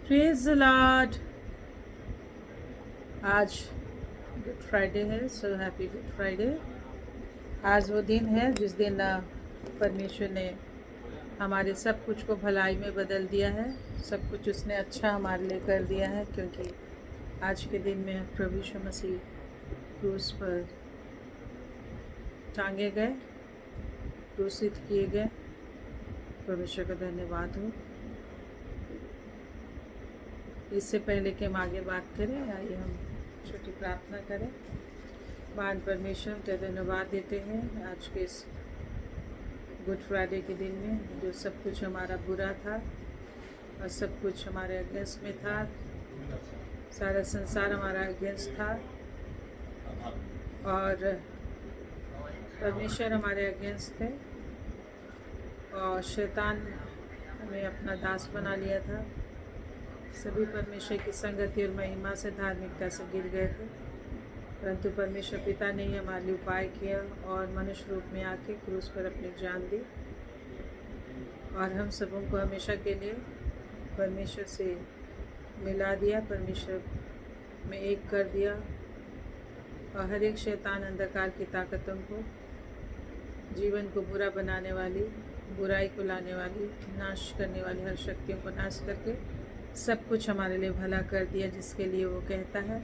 Praise the Lord. आज good Friday है, so happy good Friday. आज वो दिन है जिस दिन परमेश्वर ने हमारे सब कुछ को भलाई में बदल दिया है। सब कुछ उसने अच्छा हमारे लिए कर दिया है, क्योंकि आज के दिन में प्रभु यीशु मसीह क्रूस पर टांगे गए, क्रूसित किए गए। परमेश्वर का धन्यवाद हो। इससे पहले कि हम आगे बात करें, आइए हम छोटी प्रार्थना करें। महान परमेश्वर, तेरा धन्यवाद देते हैं आज के इस गुड फ्राइडे के दिन में, जो सब कुछ हमारा बुरा था और सब कुछ हमारे अगेंस्ट में था। सारा संसार हमारा अगेंस्ट था और परमेश्वर हमारे अगेंस्ट थे, और शैतान हमें अपना दास बना लिया था। सभी परमेश्वर की संगति और महिमा से, धार्मिकता से गिर गए थे, परंतु परमेश्वर पिता ने ही हमारे लिए उपाय किया और मनुष्य रूप में आके क्रूस पर अपनी जान दी, और हम सबों को हमेशा के लिए परमेश्वर से मिला दिया, परमेश्वर में एक कर दिया, और हर एक शैतान अंधकार की ताकतों को, जीवन को बुरा बनाने वाली, बुराई को लाने वाली, नाश करने वाली हर शक्तियों को नाश करके सब कुछ हमारे लिए भला कर दिया, जिसके लिए वो कहता है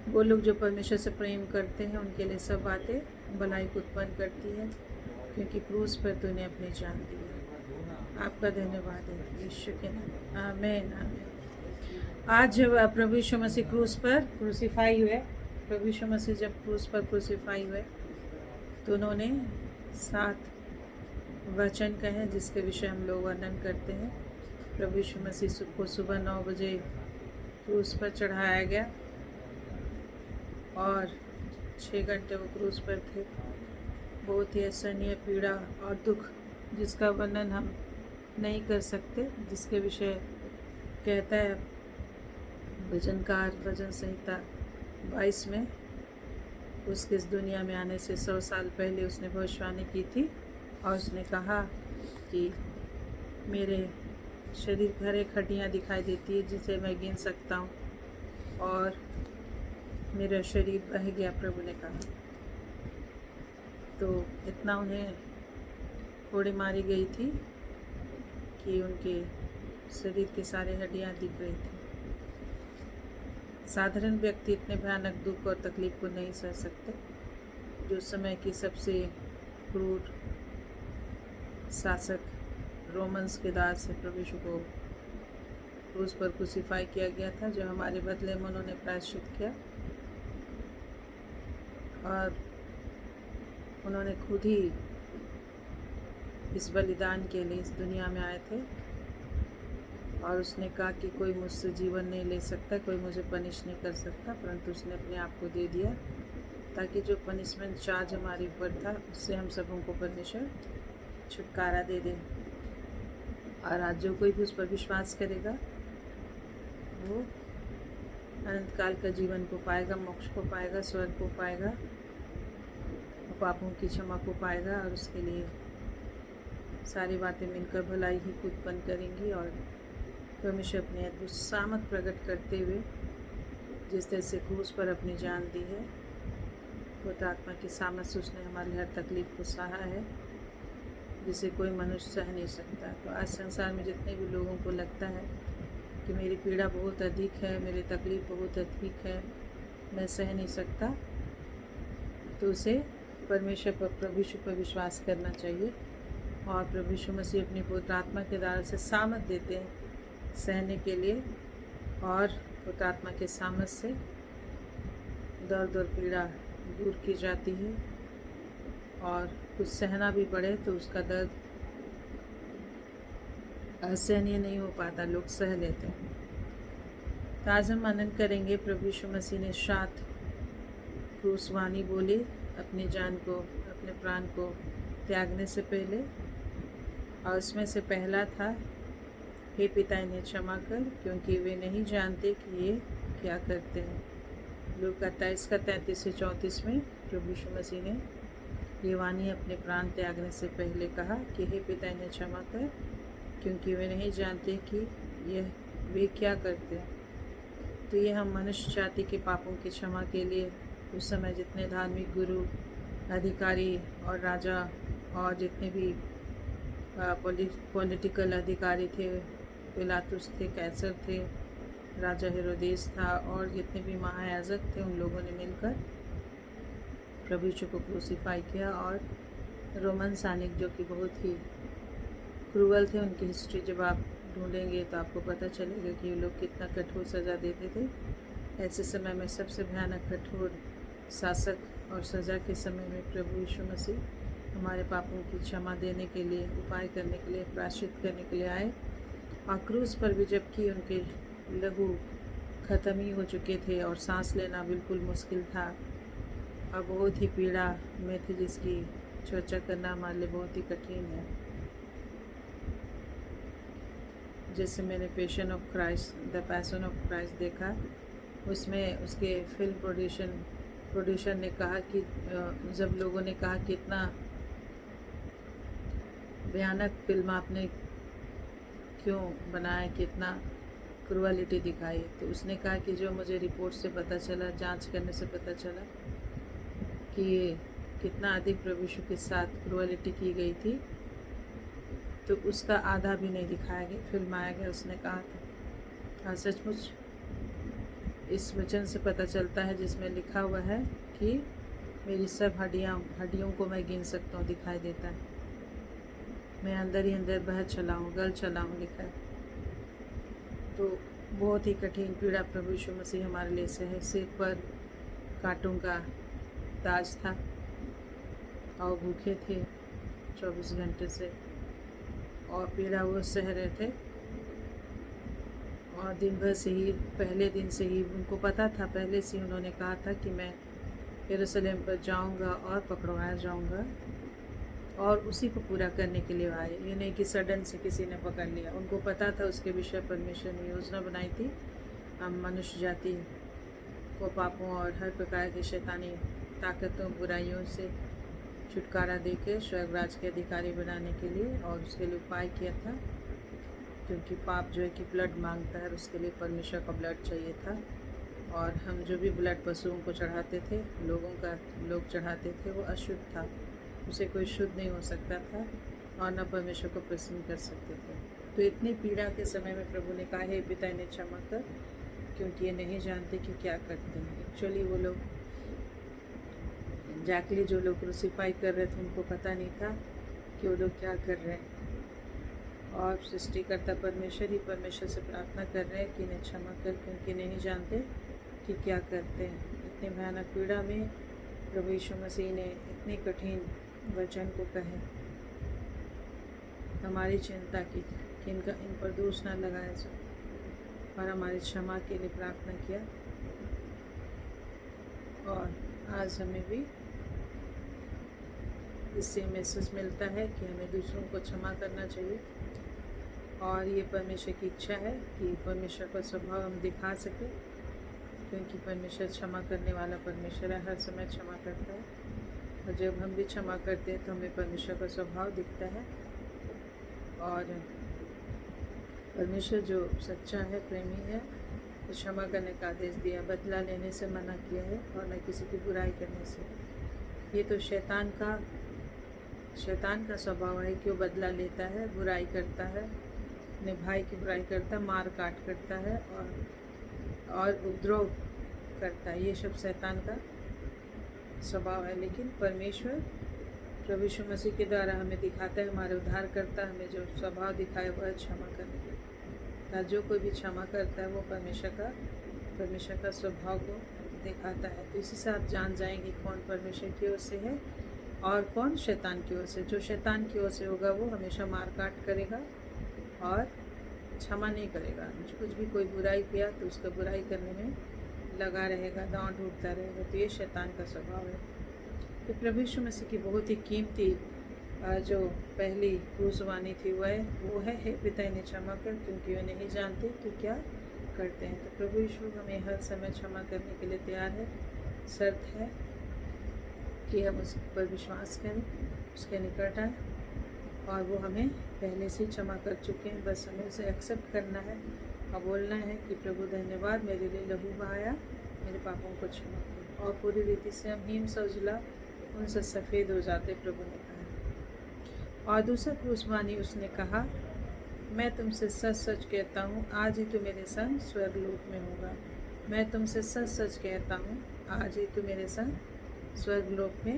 वो लोग जो परमेश्वर से प्रेम करते हैं उनके लिए सब बातें भलाई को उत्पन्न करती है, क्योंकि क्रूस पर तूने अपनी जान दी है। आपका धन्यवाद है यीशु के नाम, आमीन आमीन। आज जब प्रभु यीशु मसीह क्रूस पर क्रूसीफाई हुए, प्रभु यीशु मसीह जब क्रूस पर क्रूसीफाई हुए तो उन्होंने 7 वचन कहे, जिसके विषय हम लोग वर्णन करते हैं। प्रभु यीशु मसीह को सुबह 9 बजे क्रूस पर चढ़ाया गया और 6 घंटे वो क्रूस पर थे। बहुत ही असहनीय पीड़ा और दुख, जिसका वर्णन हम नहीं कर सकते, जिसके विषय कहता है भजनकार भजन संहिता 22 में, उसके इस दुनिया में आने से 100 साल पहले उसने भविष्यवाणी की थी, और उसने कहा कि मेरे शरीर की हर एक हड्डियाँ दिखाई देती है जिसे मैं गिन सकता हूँ, और मेरा शरीर बह गया, प्रभु ने कहा। तो इतना उन्हें कोड़े मारी गई थी कि उनके शरीर की सारी हड्डियाँ दिख रही थी। साधारण व्यक्ति इतने भयानक दुख और तकलीफ को नहीं सह सकते। जो समय की सबसे क्रूर शासक रोमन्स के दास से प्रभु यीशु को क्रूस पर क्रूसीफाई किया गया था, जो हमारे बदले में उन्होंने प्रायश्चित किया, और उन्होंने खुद ही इस बलिदान के लिए इस दुनिया में आए थे, और उसने कहा कि कोई मुझसे जीवन नहीं ले सकता, कोई मुझे पनिश नहीं कर सकता, परंतु उसने अपने आप को दे दिया, ताकि जो पनिशमेंट चार्ज हमारे ऊपर था उससे हम सबों को परमेश्वर छुटकारा दे दे। और आज जो कोई भी उस पर विश्वास करेगा वो अनंत काल का जीवन को पाएगा, मोक्ष को पाएगा, स्वर्ग को पाएगा, पापों की क्षमा को पाएगा, और उसके लिए सारी बातें मिलकर भलाई ही उत्पन्न करेंगी। और परमेश्वर अपने अद्भुत सामर्थ प्रकट करते हुए जिस तरह से क्रूस पर अपनी जान दी है, पवित्र आत्मा की सामर्थ से उसने हमारी हर तकलीफ को सहा है, जिसे कोई मनुष्य सह नहीं सकता। तो आज संसार में जितने भी लोगों को लगता है कि मेरी पीड़ा बहुत अधिक है, मेरी तकलीफ़ बहुत अधिक है, मैं सह नहीं सकता, तो उसे परमेश्वर पर, प्रभु यीशु पर विश्वास करना चाहिए, और प्रभु यीशु मसीह अपनी पवित्र आत्मा के द्वारा से सामर्थ देते हैं सहने के लिए, और पवित्र आत्मा के सामर्थ से दर्द और पीड़ा दूर की जाती है, और कुछ सहना भी पड़े तो उसका दर्द असहनीय नहीं हो पाता, लोग सह लेते हैं। तो आज हम मनन करेंगे, प्रभु यीशु मसीह ने 7 क्रूस वाणी बोली अपनी जान को, अपने प्राण को त्यागने से पहले, और उसमें से पहला था, हे पिता इन्हें क्षमा कर, क्योंकि वे नहीं जानते कि ये क्या करते हैं। लूका 23:33 से 34 में प्रभु यीशु मसीह ने ये वाणी अपने प्राण त्यागने से पहले कहा कि हे पिता इन्हें क्षमा कर, क्योंकि वे नहीं जानते कि यह वे क्या करते हैं। तो ये हम मनुष्य जाति के पापों की क्षमा के लिए उस समय जितने धार्मिक गुरु, अधिकारी और राजा और जितने भी पॉलिटिकल अधिकारी थे, पिलातुस थे, कैसर थे, राजा हेरोदेस था और जितने भी महायाजक थे, उन लोगों ने मिलकर प्रभु यीशु को क्रूसीफाई किया। और रोमन सैनिक जो कि बहुत ही क्रूअल थे, उनकी हिस्ट्री जब आप ढूंढेंगे तो आपको पता चलेगा कि ये लोग कितना कठोर सज़ा देते थे। ऐसे समय में सबसे भयानक कठोर शासक और सज़ा के समय में प्रभु यीशु मसीह हमारे पापों की क्षमा देने के लिए, उपाय करने के लिए, प्रायश्चित करने के लिए आए। और क्रूस पर भी जबकि उनके लहू ख़त्म ही हो चुके थे और सांस लेना बिल्कुल मुश्किल था और बहुत ही पीड़ा में थे, जिसकी चर्चा करना हमारे लिए बहुत ही कठिन है। जैसे मैंने passion of Christ, the passion of Christ देखा, उसमें उसके फिल्म प्रोड्यूसर ने कहा कि जब लोगों ने कहा कि इतना भयानक फिल्म आपने क्यों बनाया, कितना क्रूअलिटी दिखाई, तो उसने कहा कि जो मुझे रिपोर्ट से पता चला, जांच करने से पता चला कि कितना अधिक प्रभु यीशु के साथ क्रूअलिटी की गई थी, तो उसका आधा भी नहीं दिखाया गया, फिल्माया गया। उसने कहा था सचमुच इस वचन से पता चलता है जिसमें लिखा हुआ है कि मेरी सब हड्डियों को मैं गिन सकता हूँ, दिखाई देता है, मैं अंदर ही अंदर बह चला हूँ, गल चला हूँ, लिखा है। तो बहुत ही कठिन पीड़ा प्रभु यीशु मसीह हमारे लिए सहे। सिर पर कांटों का ताज था और भूखे थे 24 घंटे से, और पीड़ा वो सह रहे थे। और दिन भर से ही, पहले दिन से ही उनको पता था, पहले से उन्होंने कहा था कि मैं यरूशलेम पर जाऊंगा और पकड़वाया जाऊंगा, और उसी को पूरा करने के लिए आए। ये नहीं कि सडन से किसी ने पकड़ लिया, उनको पता था उसके विषय परमेश्वर ने योजना बनाई थी। हम मनुष्य जाति को पापों और हर प्रकार की शैतानी ताकतों, बुराइयों से छुटकारा देकर स्वर्ग राज के अधिकारी बनाने के लिए, और उसके लिए उपाय किया था, क्योंकि पाप जो है कि ब्लड मांगता है, उसके लिए परमेश्वर का ब्लड चाहिए था। और हम जो भी ब्लड पशुओं को चढ़ाते थे, लोग चढ़ाते थे, वो अशुद्ध था, उसे कोई शुद्ध नहीं हो सकता था और न परमेश्वर को प्रसन्न कर सकते थे। तो इतनी पीड़ा के समय में प्रभु ने कहा, हे पिता इन्हें क्षमा कर, क्योंकि ये नहीं जानते कि क्या करते हैं। एक्चुअली वो लोग एग्जैक्टली जो लोग क्रूसीफाई कर रहे थे, उनको पता नहीं था कि वो लोग क्या कर रहे हैं। और सृष्टिकर्ता परमेश्वर ही परमेश्वर से प्रार्थना कर रहे हैं कि इन्हें क्षमा कर, क्योंकि नहीं जानते कि क्या करते हैं। इतनी भयानक पीड़ा में प्रभु यीशु मसीह ने इतनी कठिन वचन को कहे, हमारी चिंता की कि इन पर दोष न लगाया जाए, और हमारी क्षमा के लिए प्रार्थना किया। और आज हमें भी इससे मैसेज मिलता है कि हमें दूसरों को क्षमा करना चाहिए, और ये परमेश्वर की इच्छा है कि परमेश्वर का स्वभाव हम दिखा सकें, क्योंकि परमेश्वर क्षमा करने वाला परमेश्वर है, हर समय क्षमा करता है। और जब हम भी क्षमा करते हैं तो हमें परमेश्वर का स्वभाव दिखता है। और परमेश्वर जो सच्चा है, प्रेमी है, तो क्षमा करने का आदेश दिया, बदला लेने से मना किया है, और न किसी की बुराई करने से। ये तो शैतान का स्वभाव है कि वो बदला लेता है, बुराई करता है, अपने भाई की बुराई करता है, मार काट करता है और उपद्रव करता है। ये सब शैतान का स्वभाव है। लेकिन परमेश्वर प्रभु यीशु मसीह के द्वारा हमें दिखाता है, हमारे उद्धार करता है, हमें जो स्वभाव दिखाया हुआ है क्षमा करने का। जो कोई भी क्षमा करता है वो परमेश्वर का स्वभाव को दिखाता है। तो इसी से आप जान जाएंगे कौन परमेश्वर की ओर से है और कौन शैतान की ओर से। जो शैतान की ओर से होगा वो हमेशा मार काट करेगा और क्षमा नहीं करेगा। कुछ भी कोई बुराई किया तो उसका बुराई करने में लगा रहेगा, दांव ढूंढता रहेगा। तो ये शैतान का स्वभाव है। तो प्रभु यीशु मसीह की बहुत ही कीमती जो पहली क्रूसवानी थी वो है हे पिता इन्हें क्षमा कर, क्योंकि वे नहीं जानते कि क्या करते हैं। तो प्रभु यीशु हमें हर समय क्षमा करने के लिए तैयार है। शर्त है कि हम उस पर विश्वास करें, उसके निकट आए, और वो हमें पहले से क्षमा कर चुके हैं। बस हमें उसे एक्सेप्ट करना है और बोलना है कि प्रभु धन्यवाद, मेरे लिए लहू बहाया, मेरे पापों को क्षमा कर। और पूरी रीति से हम हिम सा उजला उनसे सफ़ेद हो जाते, प्रभु ने कहा। और दूसरा क्रूसवानी उसने कहा, मैं तुमसे सच सच कहता हूँ, आज ही तू मेरे संग स्वर्गलोक में होगा। मैं तुमसे सच सच कहता हूँ, आज ही तू मेरे संग स्वर्गलोक में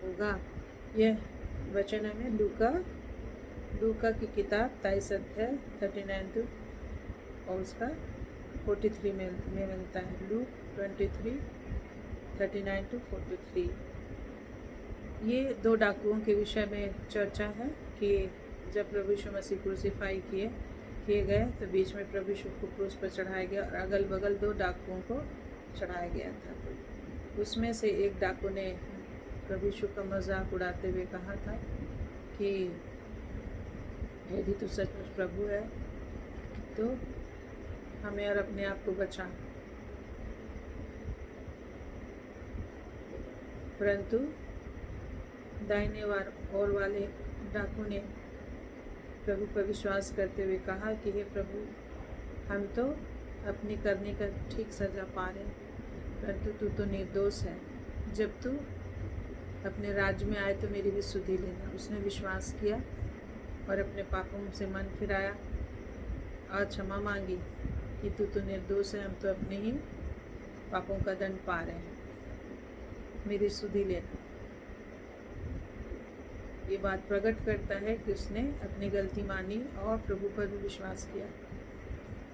होगा। यह वचन हमें लूका की किताब 23 अध्याय 39 टू और उसका 43 में मिलता है। Luke 23 39 to 43। ये दो डाकुओं के विषय में चर्चा है कि जब प्रभु यीशु मसीह क्रूसीफाई किए गए तो बीच में प्रभु यीशु को क्रूस पर चढ़ाया गया और अगल बगल दो डाकुओं को चढ़ाया गया था। उसमें से एक डाकू ने प्रभु यीशु का मजाक उड़ाते हुए कहा था कि यदि तू सचमुच प्रभु है तो हमें और अपने आप को बचा। परंतु दाहिने ओर वाले डाकू ने प्रभु पर विश्वास करते हुए कहा कि हे प्रभु, हम तो अपनी करने का ठीक सजा पा रहे हैं, परंतु तू तो निर्दोष है। जब तू अपने राज्य में आए तो मेरी भी सुधि लेना। उसने विश्वास किया और अपने पापों से मन फिराया और क्षमा मांगी कि तू तो निर्दोष है, हम तो अपने ही पापों का दंड पा रहे हैं, मेरी सुधि लेना। ये बात प्रकट करता है कि उसने अपनी गलती मानी और प्रभु पर भी विश्वास किया।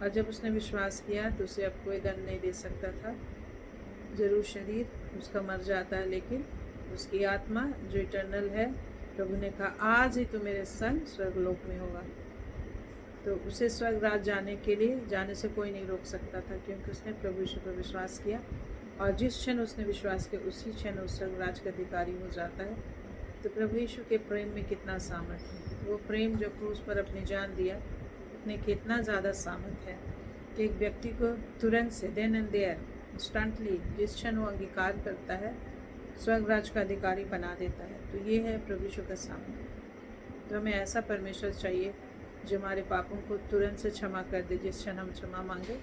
और जब उसने विश्वास किया तो उसे अब कोई दंड नहीं दे सकता था। जरूर शरीर उसका मर जाता है, लेकिन उसकी आत्मा जो इटर्नल है, प्रभु ने कहा आज ही तो मेरे संग स्वर्गलोक में होगा। तो उसे स्वर्ग राज जाने से कोई नहीं रोक सकता था, क्योंकि उसने प्रभु यीशु पर विश्वास किया। और जिस क्षण उसने विश्वास किया उसी क्षण उस स्वर्ग राज का अधिकारी हो जाता है। तो प्रभु यीशु के प्रेम में कितना सामर्थ्य है। वो प्रेम जो क्रूस पर अपनी जान दिया, उसने कितना ज़्यादा सामर्थ्य है कि एक व्यक्ति को तुरंत से देन एंड देयर इंस्टेंटली जिस क्षण वो अंगीकार करता है, स्वर्ग राज का अधिकारी बना देता है। तो ये है प्रभु यीशु का सामर्थ्य। तो हमें ऐसा परमेश्वर चाहिए जो हमारे पापों को तुरंत से क्षमा कर दे जिस क्षण हम क्षमा मांगे।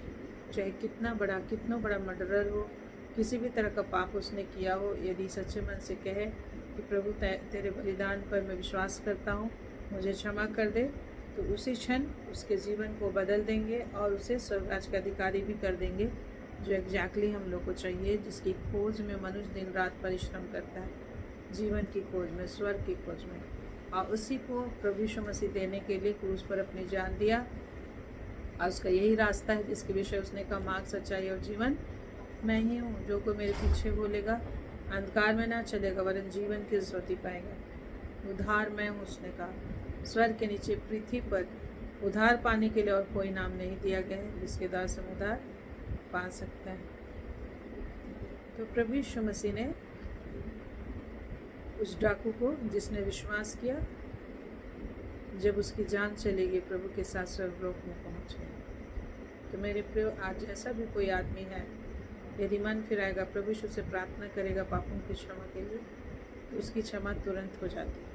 चाहे कितना बड़ा मर्डरर हो, किसी भी तरह का पाप उसने किया हो, यदि सच्चे मन से कहे कि प्रभु तेरे बलिदान पर मैं विश्वास करता हूँ, मुझे क्षमा कर दे, तो उसी क्षण उसके जीवन को बदल देंगे और उसे स्वर्गराज का अधिकारी भी कर देंगे, जो एग्जैक्टली हम लोग को चाहिए, जिसकी खोज में मनुष्य दिन रात परिश्रम करता है, जीवन की खोज में, स्वर्ग की खोज में। और उसी को प्रभु यीशु मसीह देने के लिए क्रूस पर अपनी जान दिया। और उसका यही रास्ता है जिसके विषय उसने कहा, मार्ग, सच्चाई और जीवन मैं ही हूँ। जो कोई मेरे पीछे बोलेगा अंधकार में ना चलेगा, वरन जीवन की ज्योति पाएगा। उद्धार मैं हूँ, उसने कहा। स्वर्ग के नीचे पृथ्वी पर उद्धार पाने के लिए और कोई नाम नहीं दिया गया है जिसके द्वारा से उद्धार पा सकता है। तो प्रभु यीशु मसीह ने उस डाकू को, जिसने विश्वास किया, जब उसकी जान चलेगी, प्रभु के साथ स्वर्गलोक में पहुँच गए। तो मेरे प्रिय, आज ऐसा भी कोई आदमी है, यदि मन फिराएगा, प्रभु यीशु से प्रार्थना करेगा पापों की क्षमा के लिए, तो उसकी क्षमा तुरंत हो जाती है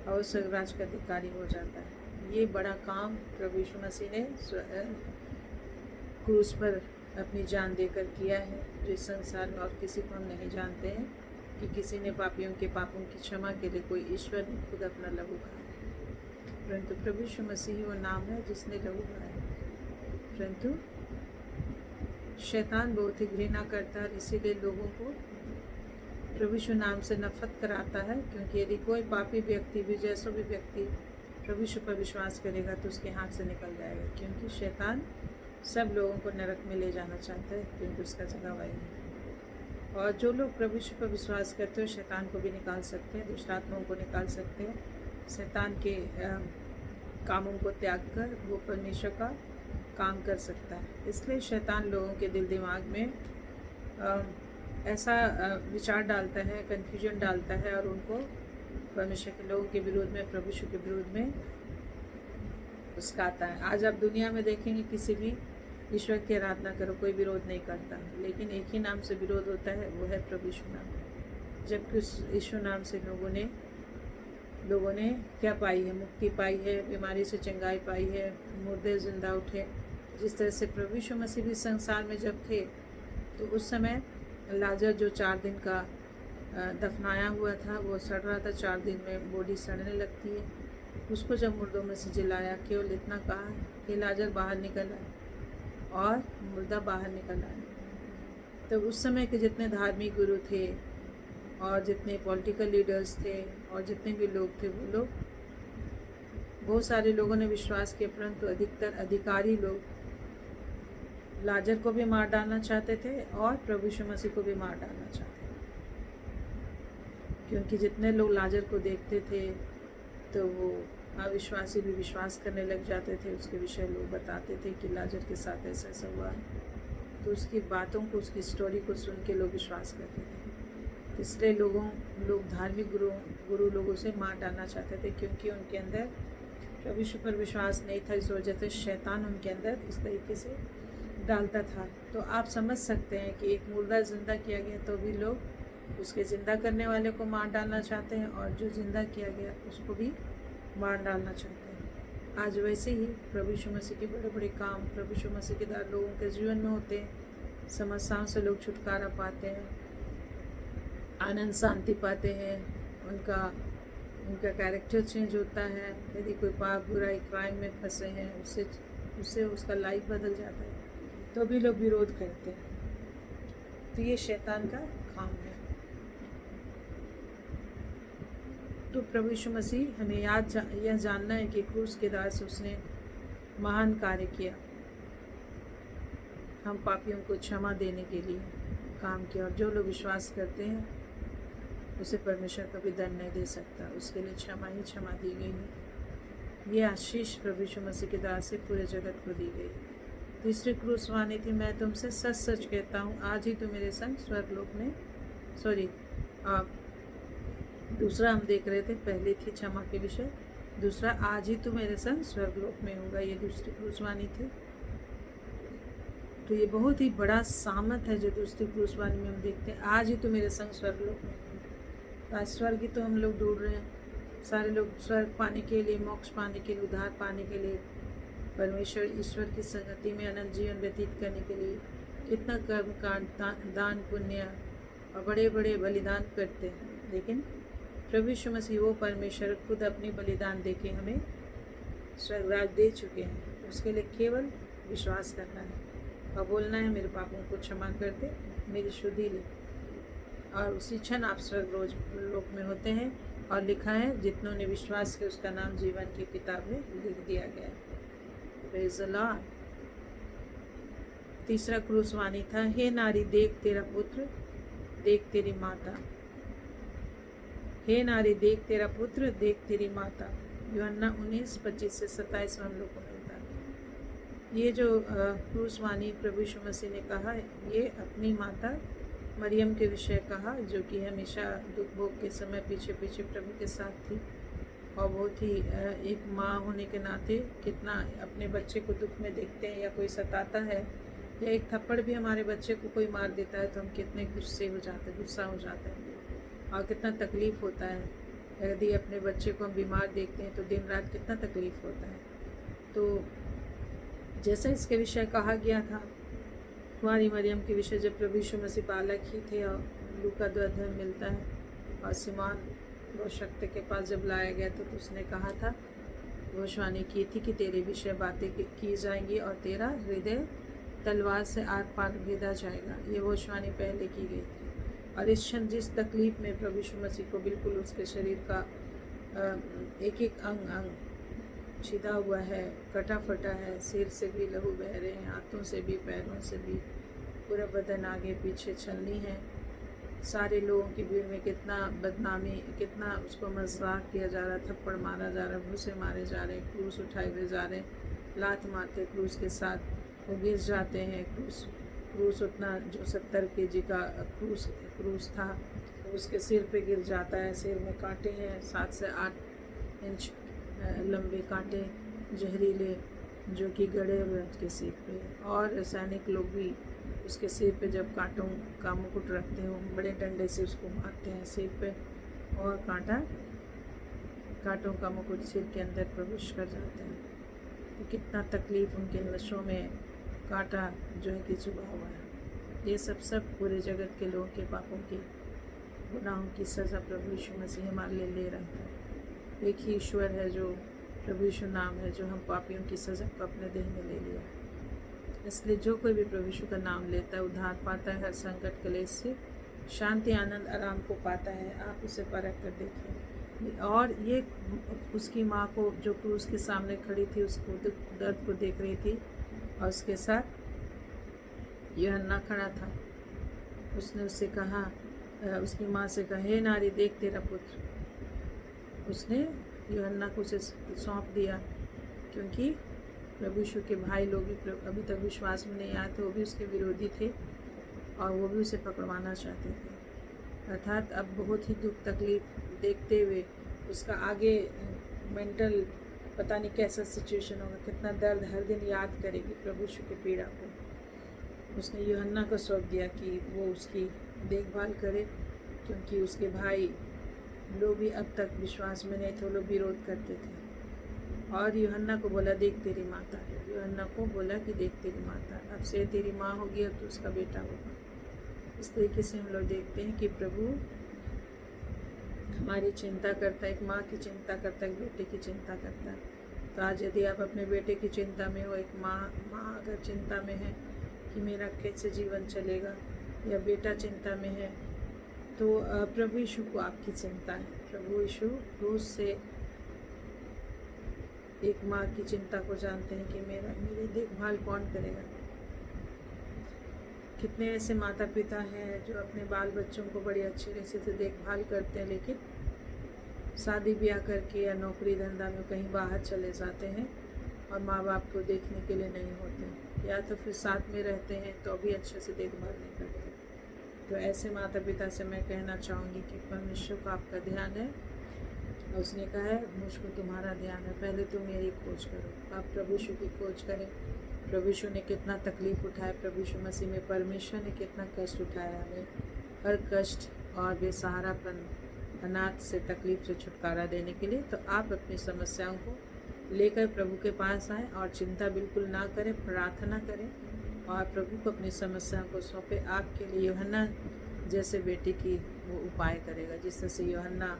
और स्वर्गराज का अधिकारी हो जाता है। ये बड़ा काम प्रभु यीशु मसीह ने क्रूस पर अपनी जान देकर किया है, जो इस संसार में और किसी को हम नहीं जानते हैं कि किसी ने पापियों के पापों की क्षमा के लिए कोई ईश्वर ने खुद अपना लहू बहाया, परंतु प्रभु यीशु मसीह ही वो नाम है जिसने लहू बहाया। परंतु शैतान बहुत ही घृणा करता है, इसीलिए लोगों को प्रभु यीशु नाम से नफरत कराता है, क्योंकि यदि कोई पापी व्यक्ति भी, जैसा भी व्यक्ति प्रभु यीशु पर विश्वास करेगा तो उसके हाथ से निकल जाएगा, क्योंकि शैतान सब लोगों को नरक में ले जाना चाहता है, क्योंकि उसका जगह वही है। और जो लोग प्रभु यीशु पर विश्वास करते हैं, शैतान को भी निकाल सकते हैं, दुष्ट आत्माओं को निकाल सकते हैं। शैतान के कामों को त्याग कर वो परमेश्वर का काम कर सकता है। इसलिए शैतान लोगों के दिल दिमाग में ऐसा विचार डालता है, कन्फ्यूजन डालता है, और उनको परमेश्वर के लोगों के विरोध में, प्रभु यीशु के विरोध में उस्काता है। आज आप दुनिया में देखेंगे, किसी भी ईश्वर की आराधना करो, कोई विरोध नहीं करता, लेकिन एक ही नाम से विरोध होता है, वो है प्रभु यीशु नाम। जबकि उस यीशु नाम से लोगों ने लोगों ने क्या पाई है, मुक्ति पाई है, बीमारी से चंगाई पाई है, मुर्दे जिंदा उठे। जिस तरह से प्रभु यीशु मसीह भी संसार में जब थे तो उस समय लाजर जो 4 दिन का दफनाया हुआ था वो सड़ रहा था, 4 दिन में बॉडी सड़ने लगती है। उसको जब मुर्दों में से जिलाया, केवल इतना कहा कि लाजर बाहर निकल आए, और मुर्दा बाहर निकल आए। तो उस समय के जितने धार्मिक गुरु थे और जितने पॉलिटिकल लीडर्स थे और जितने भी लोग थे, वो लोग, बहुत सारे लोगों ने विश्वास किया, परंतु अधिकतर अधिकारी लोग लाजर को भी मार डालना चाहते थे और प्रभु यीशु मसीह को भी मार डालना चाहते थे। क्योंकि जितने लोग लाजर को देखते थे तो वो अविश्वासी भी विश्वास करने लग जाते थे। उसके विषय लोग बताते थे कि लाजर के साथ ऐसा ऐसा हुआ, तो उसकी बातों को, उसकी स्टोरी को सुन के लोग विश्वास करते थे। इसलिए लोग धार्मिक गुरु लोगों से मार डालना चाहते थे, क्योंकि उनके अंदर प्रभु यीशु पर विश्वास नहीं था। इस वजह से शैतान उनके अंदर इस तरीके से डालता था। तो आप समझ सकते हैं कि एक मुर्दा ज़िंदा किया गया तो भी लोग उसके ज़िंदा करने वाले को मार डालना चाहते हैं, और जो ज़िंदा किया गया उसको भी मार डालना चाहते हैं। आज वैसे ही प्रभु यीशु मसीह के बड़े बड़े काम प्रभु यीशु मसीह के द्वारा लोगों के जीवन में होते हैं। समस्याओं से लोग छुटकारा पाते हैं, आनंद शांति पाते हैं, उनका कैरेक्टर चेंज होता है। यदि कोई पाप बुराई क्राइम में फंसे हैं, उससे उसका लाइफ बदल जाता है, तो भी लोग विरोध करते हैं। तो ये शैतान का काम है। तो प्रभु यीशु मसीह हमें यह जानना है कि क्रूस के दास उसने महान कार्य किया, हम पापियों को क्षमा देने के लिए काम किया, और जो लोग विश्वास करते हैं उसे परमेश्वर कभी दंड नहीं दे सकता, उसके लिए क्षमा ही क्षमा दी गई है। ये आशीष प्रभु यीशु मसीह के दास से पूरे जगत को दी गई। तीसरी क्रूस वाणी थी, मैं तुमसे सच सच कहता हूँ, आज ही तू मेरे संग स्वर्गलोक में, दूसरा हम देख रहे थे, पहली थी क्षमा के विषय, दूसरा आज ही तू मेरे संग स्वर्गलोक में होगा, ये दूसरी क्रूस वाणी थी। तो ये बहुत ही बड़ा सामत है जो दूसरी क्रूस वाणी में हम देखते हैं, आज ही तू मेरे संग स्वर्गलोक में। आज स्वर्ग ही तो हम लोग ढूंढ रहे हैं। सारे लोग स्वर्ग पाने के लिए, मोक्ष पाने के लिए, उद्धार पाने के लिए, परमेश्वर ईश्वर की संगति में अनंत जीवन व्यतीत करने के लिए कितना कर्म कांड, दान पुण्य और बड़े बड़े बलिदान करते हैं। लेकिन प्रभु यीशु मसीह वो परमेश्वर खुद अपनी बलिदान दे के हमें स्वर्गराज दे चुके हैं। उसके लिए केवल विश्वास करना है और बोलना है, मेरे पापों को क्षमा कर दे, मेरी शुद्धि ले, और उसी क्षण आप स्वर्ग लोक में होते हैं। और लिखा है, जितनों ने विश्वास किया उसका नाम जीवन की किताब में लिख दिया गया है। Praise the Lord. तीसरा क्रूस वाणी था, हे नारी देख तेरा पुत्र, देख तेरी माता। हे नारी देख तेरा पुत्र, देख तेरी माता। यूहन्ना 19:25-27 में हम लोग को मिलता है। ये जो क्रूस वाणी प्रभु यीशु मसीह ने कहा, ये अपनी माता मरियम के विषय कहा, जो कि हमेशा दुख भोग के समय पीछे पीछे प्रभु के साथ थी, और बहुत ही एक माँ होने के नाते कितना अपने बच्चे को दुख में देखते हैं, या कोई सताता है या एक थप्पड़ भी हमारे बच्चे को कोई मार देता है तो हम कितने गुस्सा हो जाते हैं और कितना तकलीफ़ होता है। यदि अपने बच्चे को हम बीमार देखते हैं तो दिन रात कितना तकलीफ़ होता है। तो जैसा इसके विषय कहा गया था, कुंवारी मरियम के विषय, जब प्रभु यीशु मसीह बालक ही थे, और लूका 2 अध्याय मिलता है, और सिमोन शक्ति के पास जब लाया गया तो उसने कहा था, भविष्यवाणी की थी कि तेरे विषय बातें की जाएंगी और तेरा हृदय तलवार से आर पार भेदा जाएगा। ये भविष्यवाणी पहले की गई थी। और इस क्षण जिस तकलीफ़ में प्रभु यीशु मसीह को बिल्कुल उसके शरीर का एक एक अंग छिदा हुआ है, कटा फटा है, सिर से भी लहू बह रहे हैं, हाथों से भी, पैरों से भी, पूरा बदन आगे पीछे छलनी है। सारे लोगों की भीड़ में कितना बदनामी, कितना उसको मजाक किया जा रहा, थप्पड़ मारा जा रहा, भूसे मारे जा रहे, क्रूस उठाए हुए जा रहे, लात मारते क्रूस के साथ, वो गिर जाते हैं। क्रूस उतना जो 70 kg का क्रूस था, तो उसके सिर पे गिर जाता है। सिर में कांटे हैं, 7 से 8 इंच लंबे कांटे जहरीले, जो कि गड़े हुए उसके सिर पे। और सैनिक लोग भी उसके सिर पे जब कांटों का मुकुट रखते हैं, वो बड़े डंडे से उसको मारते हैं सिर पे, और कांटों का मुकुट सिर के अंदर प्रवेश कर जाते हैं। तो कितना तकलीफ़ उनके नसों में कांटा जो है कि चुभा हुआ है। ये सब पूरे जगत के लोगों के पापों की गुनाहों की सज़ा प्रभु यीशु मसीह हमारे लिए ले रहा था। एक ही ईश्वर है जो प्रभु यीशु नाम है, जो हम पापियों की सज़ा को अपने देह में ले लिया। इसलिए जो कोई भी प्रभु यीशु का नाम लेता है उद्धार पाता है, हर संकट क्लेश से शांति, आनंद, आराम को पाता है। आप उसे परख कर देखिए। और ये उसकी माँ को जो क्रूस के सामने खड़ी थी, उसको दर्द को देख रही थी, और उसके साथ यूहन्ना खड़ा था। उसने उससे कहा, उसकी माँ से कहा, हे नारी देख तेरा पुत्र। उसने यूहन्ना को उसे सौंप दिया, क्योंकि प्रभु यीशु के भाई लोग भी अभी तक विश्वास में नहीं आए थे, वो भी उसके विरोधी थे और वो भी उसे पकड़वाना चाहते थे। अर्थात अब बहुत ही दुख तकलीफ देखते हुए उसका आगे मेंटल पता नहीं कैसा सिचुएशन होगा, कितना दर्द हर दिन याद करेगी प्रभु यीशु की पीड़ा को। उसने यूहन्ना को सौंप दिया कि वो उसकी देखभाल करे, क्योंकि उसके भाई लोग भी अब तक विश्वास में नहीं थे, लोग विरोध करते थे। और यूहन्ना को बोला, देख तेरी माता है। यूहन्ना को बोला कि देख तेरी माता, अब से तेरी माँ होगी, अब तो उसका बेटा होगा। इस तरीके से हम लोग देखते हैं कि प्रभु हमारी चिंता करता है, एक माँ की चिंता करता है, एक बेटे की चिंता करता है। तो आज यदि आप अपने बेटे की चिंता में हो, एक माँ अगर चिंता में है कि मेरा कैसे जीवन चलेगा, या बेटा चिंता में है, तो प्रभु यीशु को आपकी चिंता है। प्रभु यीशु क्रूस से एक माँ की चिंता को जानते हैं कि मेरी देखभाल कौन करेगा। कितने ऐसे माता पिता हैं जो अपने बाल बच्चों को बड़ी अच्छी तरह से देखभाल करते हैं, लेकिन शादी ब्याह करके या नौकरी धंधा में कहीं बाहर चले जाते हैं और माँ बाप को देखने के लिए नहीं होते, या तो फिर साथ में रहते हैं तो अभी अच्छे से देखभाल नहीं करते। तो ऐसे माता पिता से मैं कहना चाहूँगी कि परमेश्वर को आपका ध्यान है। उसने कहा है, मुझको तुम्हारा ध्यान है, पहले तुम मेरी खोज करो। आप प्रभु यीशु की खोज करें। प्रभु यीशु ने कितना तकलीफ़ उठाया, प्रभु यीशु मसीह में परमेश्वर ने कितना कष्ट उठाया, हमें हर कष्ट और बेसहारापन, अनाथ से तकलीफ़ से छुटकारा देने के लिए। तो आप अपनी समस्याओं को लेकर प्रभु के पास आएँ और चिंता बिल्कुल ना करें, प्रार्थना करें और प्रभु को अपनी समस्याओं को सौंपे। आपके लिए यूहन्ना जैसे बेटे की वो उपाय करेगा, जिस तरह से यूहन्ना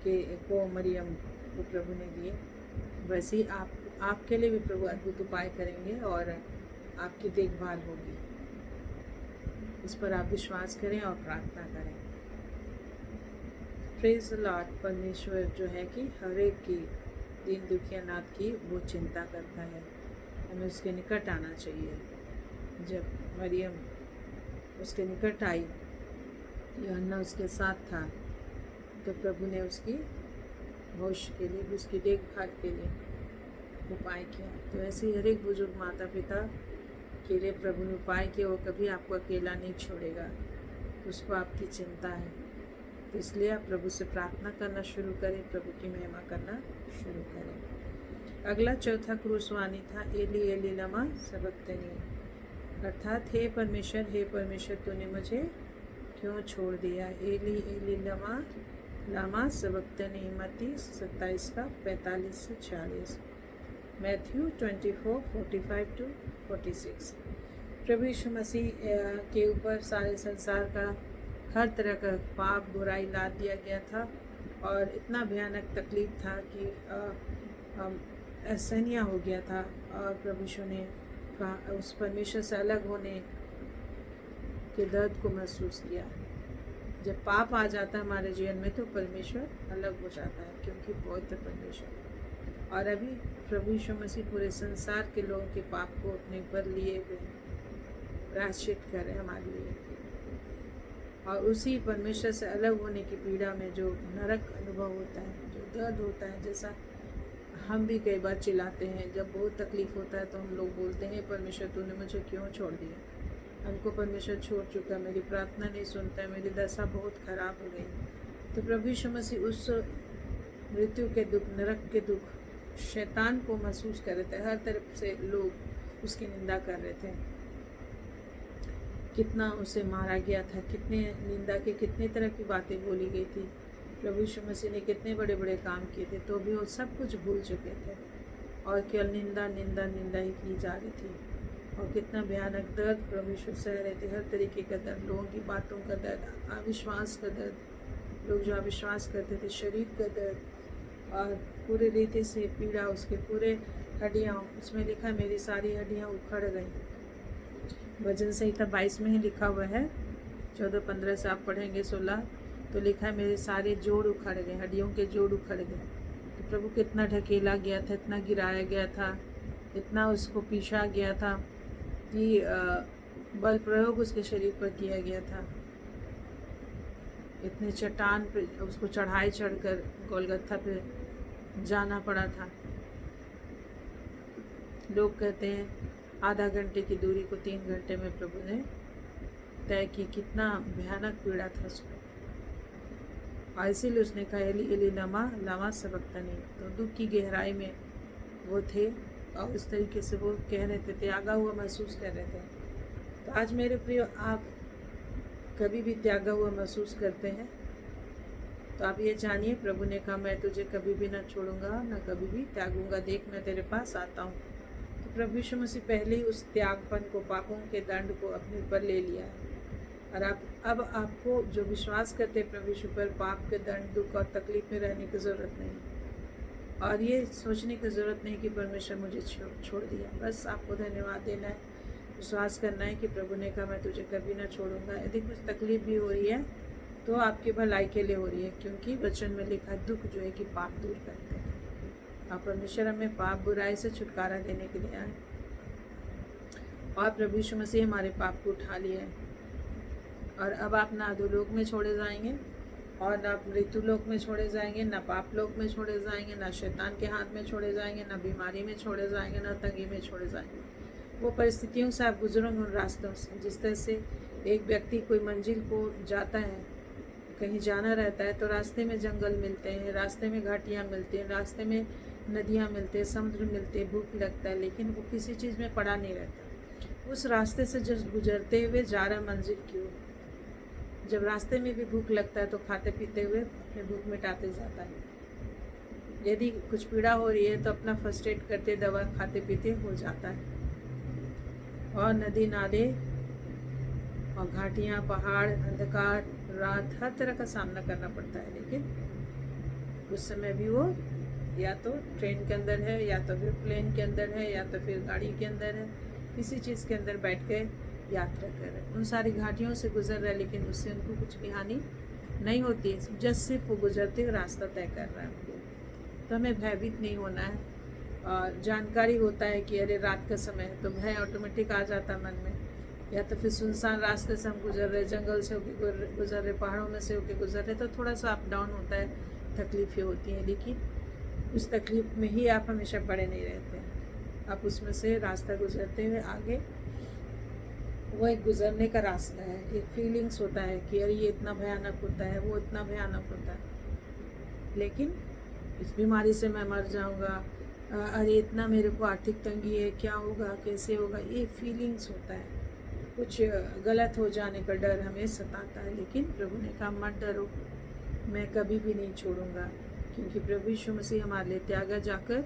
को मरियम को प्रभु ने दिए, वैसे ही आपके लिए भी प्रभु अद्भुत उपाय करेंगे और आपकी देखभाल होगी। इस पर आप विश्वास करें और प्रार्थना करें। Praise the Lord. परमेश्वर जो है कि हर एक की, दीन दुखिया नाथ की वो चिंता करता है। हमें उसके निकट आना चाहिए। जब मरियम उसके निकट आई, यूहन्ना उसके साथ था, तो प्रभु ने उसकी भविष्य के लिए, उसकी देखभाल के लिए उपाय किया। तो ऐसे ही हर एक बुजुर्ग माता पिता के लिए प्रभु ने उपाय किया। वो कभी आपको अकेला नहीं छोड़ेगा, उसको आपकी चिंता है। तो इसलिए आप प्रभु से प्रार्थना करना शुरू करें, प्रभु की महिमा करना शुरू करें। अगला चौथा क्रूसवाणी था, एली एली लमा सबक्तनी, अर्थात हे परमेश्वर तूने मुझे क्यों छोड़ दिया। एली एली लमा सबक्तनी, मत्ती 27 का 45 से 46, मैथ्यू 24:45-46। प्रभु यीशु मसीह के ऊपर सारे संसार का हर तरह का पाप बुराई लाद दिया गया था, और इतना भयानक तकलीफ था कि असहनीय हो गया था। और प्रभु यीशु ने कहा, उस परमेश्वर से अलग होने के दर्द को महसूस किया। जब पाप आ जाता है हमारे जीवन में तो परमेश्वर अलग हो जाता है, क्योंकि पवित्र परमेश्वर। और अभी प्रभु यीशु मसीह पूरे संसार के लोगों के पाप को अपने ऊपर लिए हुए प्रायश्चित कर रहे हमारे लिए। और उसी परमेश्वर से अलग होने की पीड़ा में जो नरक अनुभव होता है, जो दर्द होता है, जैसा हम भी कई बार चिल्लाते हैं, जब बहुत तकलीफ़ होता है तो हम लोग बोलते हैं, परमेश्वर तूने मुझे क्यों छोड़ दिया, हमको परमेश्वर छोड़ चुका, मेरी प्रार्थना नहीं सुनता है, मेरी दशा बहुत ख़राब हो गई। तो प्रभु यीशु मसीह उस मृत्यु के दुख, नरक के दुख, शैतान को महसूस कर रहे थे। हर तरफ से लोग उसकी निंदा कर रहे थे, कितना उसे मारा गया था, कितने निंदा के कितने तरह की बातें बोली गई थी। प्रभु यीशु मसीह ने कितने बड़े बड़े काम किए थे, तो भी वो सब कुछ भूल चुके थे और केवल निंदा निंदा निंदा ही की जा रही थी। और कितना भयानक दर्द प्रभु यीशु सह रहे थे, हर तरीके का दर्द, लोगों की बातों का दर्द, अविश्वास का दर्द, लोग जो अविश्वास करते थे, शरीर का दर्द और पूरे रीति से पीड़ा, उसके पूरे हड्डियाँ, उसमें लिखा है मेरी सारी हड्डियाँ उखड़ गई। भजन संहिता 22 में ही लिखा हुआ है, 14-15 से आप पढ़ेंगे 16, तो लिखा है मेरे सारे जोड़ उखड़ गए, हड्डियों के जोड़ उखड़ गए। तो प्रभु कितना ढकेला गया था, इतना गिराया गया था, इतना उसको पीछा गया था कि बल प्रयोग उसके शरीर पर किया गया था। इतने चट्टान पे उसको चढ़ाई चढ़कर गोलगत्था पे जाना पड़ा था। लोग कहते हैं आधा घंटे की दूरी को 3 घंटे में प्रभु ने तय की। कितना भयानक पीड़ा था उसको, और इसीलिए उसने कहा एली एली लमा सबक्तनी। तो दुख की गहराई में वो थे और इस तरीके से वो कह रहे थे, त्यागा हुआ महसूस कर रहे थे। तो आज मेरे प्रिय, आप कभी भी त्यागा हुआ महसूस करते हैं तो आप ये जानिए, प्रभु ने कहा मैं तुझे कभी भी न छोड़ूंगा, न कभी भी त्यागूंगा, देख मैं तेरे पास आता हूँ। तो प्रभु यीशु मसीह पहले ही उस त्यागपन को, पापों के दंड को अपने ऊपर ले लिया है। और अब आपको जो विश्वास करते हैं प्रभु यीशु पर, पाप के दंड, दुख और तकलीफ में रहने की ज़रूरत नहीं, और ये सोचने की ज़रूरत नहीं कि परमेश्वर मुझे छोड़ दिया। बस आपको धन्यवाद देना है, विश्वास करना है कि प्रभु ने कहा मैं तुझे कभी ना छोड़ूंगा। यदि कुछ तकलीफ भी हो रही है तो आपकी भलाई के लिए हो रही है, क्योंकि वचन में लिखा दुख जो है कि पाप दूर करते हैं। और परमेश्वर हमें पाप बुराई से छुटकारा देने के लिए आए, और प्रभु यीशु मसीह हमारे पाप को उठा लिया है। और अब आप ना अधोलोक में छोड़े जाएंगे और ना मृत्युलोक में छोड़े जाएंगे, ना पाप लोक में छोड़े जाएंगे, ना शैतान के हाथ में छोड़े जाएंगे, ना बीमारी में छोड़े जाएंगे, ना तंगी में छोड़े जाएंगे। वो परिस्थितियों से आप गुजरोगे उन रास्तों से, जिस तरह से एक व्यक्ति कोई मंजिल को जाता है, कहीं जाना रहता है, तो रास्ते में जंगल मिलते हैं, रास्ते में घाटियाँ मिलती हैं, रास्ते में नदियाँ मिलते हैं, समुद्र मिलते हैं, भूख लगता है, लेकिन वो किसी चीज़ में पड़ा नहीं रहता। उस रास्ते से जब गुजरते हुए जा रहा मंजिल की ओर, जब रास्ते में भी भूख लगता है तो खाते पीते हुए अपने भूख मिटाते जाता है। यदि कुछ पीड़ा हो रही है तो अपना फर्स्ट एड करते, दवा खाते पीते हो जाता है। और नदी नाले और घाटियाँ, पहाड़, अंधकार, रात, हर तरह का सामना करना पड़ता है, लेकिन उस समय भी वो या तो ट्रेन के अंदर है, या तो फिर प्लेन के अंदर है, या तो फिर गाड़ी के अंदर है, किसी चीज़ के अंदर बैठ के यात्रा कर रहे हैं, उन सारी घाटियों से गुजर रहा है, लेकिन उससे उनको कुछ भी हानि नहीं होती है, जस्ट सिर्फ वो गुजरते हुए रास्ता तय कर रहा है। तो हमें भयभीत नहीं होना है, और जानकारी होता है कि अरे रात का समय है, तो भय ऑटोमेटिक आ जाता है मन में। या तो फिर सुनसान रास्ते से हम गुजर रहे, जंगल से होकर गुजर रहे, पहाड़ों में से होकर गुजर रहे, तो थोड़ा सा अप डाउन होता है, तकलीफ़ें होती हैं, लेकिन उस तकलीफ़ में ही आप हमेशा पड़े नहीं रहते हैं। आप उसमें से रास्ता गुजरते हुए आगे, वो एक गुजरने का रास्ता है, एक फीलिंग्स होता है कि अरे ये इतना भयानक होता है, वो इतना भयानक होता है, लेकिन इस बीमारी से मैं मर जाऊंगा, अरे इतना मेरे को आर्थिक तंगी है, क्या होगा, कैसे होगा, ये फीलिंग्स होता है। कुछ गलत हो जाने का डर हमें सताता है, लेकिन प्रभु ने कहा मत डरो, मैं कभी भी नहीं छोड़ूंगा, क्योंकि प्रभु यीशु मसीह हमारे लिए त्यागा जाकर